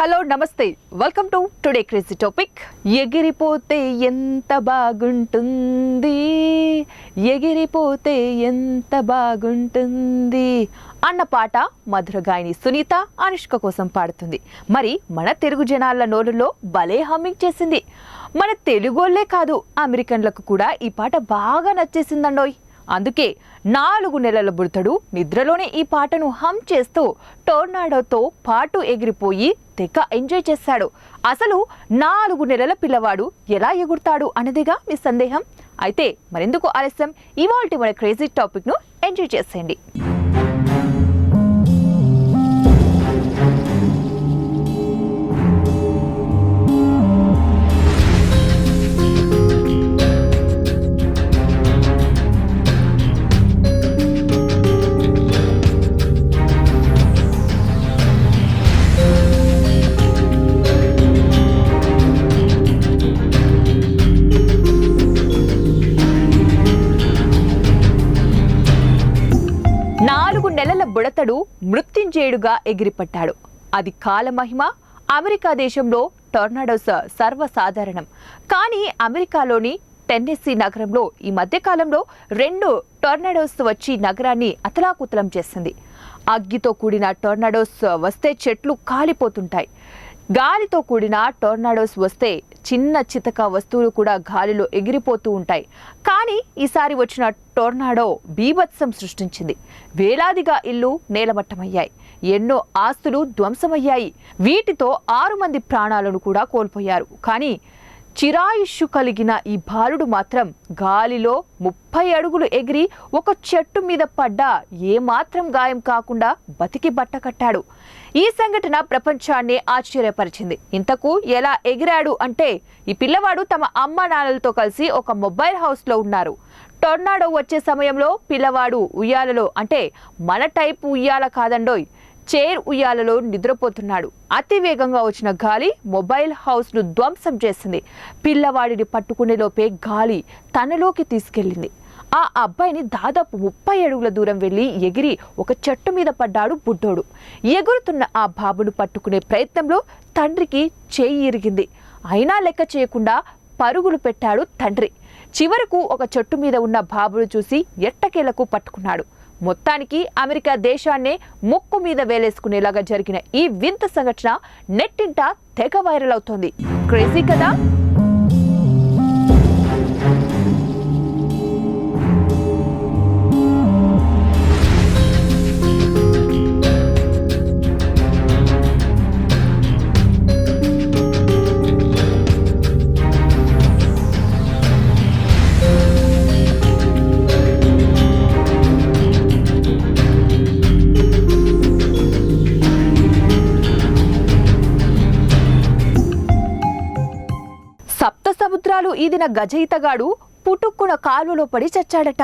Hello నమస్తే welcome to today crazy topic. ఎగిరిపోతే ఎంత బాగుంటుంది, ఎగిరిపోతే ఎంత బాగుంటుంది అన్న పాట మధుర గాయని సునీత అనుష్క కోసం పాడుతుంది. మరి మన తెలుగు జనాల నోరులో భలే హమ్మింగ్ చేసింది. మన తెలుగోళ్లే కాదు, అమెరికన్లకు కూడా ఈ పాట బాగా నచ్చేసిందండోయ్. అందుకే 4 నెలల బుడతడు నిద్రలోనే ఈ పాటను హమ్ చేస్తూ టోర్నాడోతో పాటు ఎగిరిపోయి తెగ ఎంజాయ్ చేశాడు. అసలు 4 నెలల పిల్లవాడు ఎలా ఎగురుతాడు అనేదిగా మీ సందేహం. అయితే మరెందుకు ఆలస్యం, ఇవాల్టి మన క్రేజీ టాపిక్ ను ఎంజాయ్ చేసేయండి. నెలల బుడతడు మృత్యుంజయుడుగా ఎగిరిపట్టాడు. అది కాలమహిమ. అమెరికా దేశంలో టోర్నాడోస్ సర్వసాధారణం. కానీ అమెరికాలోని టెన్నెస్సీ నగరంలో ఈ మధ్య కాలంలో 2 టోర్నాడోస్ వచ్చి నగరాన్ని అతలాకుతలం చేసింది. అగ్గితో కూడిన టోర్నాడోస్ వస్తే చెట్లు కాలిపోతుంటాయి. గాలితో కూడిన టోర్నాడోస్ వస్తే చిన్న చితక వస్తువులు కూడా గాలిలో ఎగిరిపోతూ ఉంటాయి. కానీ ఈసారి వచ్చిన టోర్నాడో బీభత్సం సృష్టించింది. వేలాదిగా ఇల్లు నేలమట్టమయ్యాయి. ఎన్నో ఆస్తులు ధ్వంసమయ్యాయి. వీటితో 6 మంది ప్రాణాలను కూడా కోల్పోయారు. కానీ చిరాయుష్షు కలిగిన ఈ బాలుడు మాత్రం గాలిలో 30 అడుగులు ఎగిరి ఒక చెట్టు మీద పడ్డా ఏమాత్రం గాయం కాకుండా బతికి బట్టకట్టాడు. ఈ సంఘటన ప్రపంచాన్ని ఆశ్చర్యపరిచింది. ఇంతకు ఎలా ఎగిరాడు అంటే, ఈ పిల్లవాడు తమ అమ్మ నాన్నలతో కలిసి ఒక మొబైల్ హౌస్ లో ఉన్నారు. టోర్నాడో వచ్చే సమయంలో పిల్లవాడు ఉయ్యాలలో, అంటే మన టైపు ఉయ్యాల కాదండోయ్, చైర్ ఉయ్యాలలో నిద్రపోతున్నాడు. అతి వేగంగా వచ్చిన గాలి మొబైల్ హౌస్ ను ధ్వంసం చేసింది. పిల్లవాడిని పట్టుకునే లోపే గాలి తనలోకి తీసుకెళ్లింది. ఆ అబ్బాయిని దాదాపు 30 అడుగుల దూరం వెళ్లి ఎగిరి ఒక చెట్టు మీద పడ్డాడు బుడ్డోడు. ఎగురుతున్న ఆ బాబును పట్టుకునే ప్రయత్నంలో తండ్రికి చేయి ఇరిగింది. అయినా లెక్క చేయకుండా పరుగులు పెట్టాడు తండ్రి. చివరకు ఒక చెట్టు మీద ఉన్న బాబును చూసి ఎట్టకేలకు పట్టుకున్నాడు. మొత్తానికి అమెరికా దేశాన్నే ముక్కు మీద వేలేసుకునేలాగా జరిగిన ఈ వింత సంఘటన నెట్టింట తెగ వైరల్ అవుతోంది. క్రేజీ కదా. సప్త సముద్రాలు ఈదిన గజయితగాడు పుట్టుక్కున కాలువలో పడి చచ్చాడట.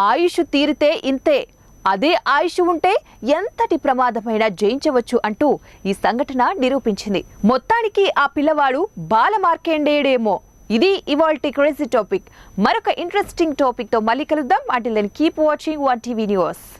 ఆయుష్ తీరితే ఇంతే, అదే ఆయుష్ ఉంటే ఎంతటి ప్రమాదమైనా జయించవచ్చు అంటూ ఈ సంఘటన నిరూపించింది. మొత్తానికి ఆ పిల్లవాడు బాలమార్కండేయుడేమో. ఇది ఇవాల్టి క్రేజీ టాపిక్. మరొక ఇంట్రెస్టింగ్ టాపిక్ తో మళ్ళీ కలుద్దాం. Until then keep watching 1TV news.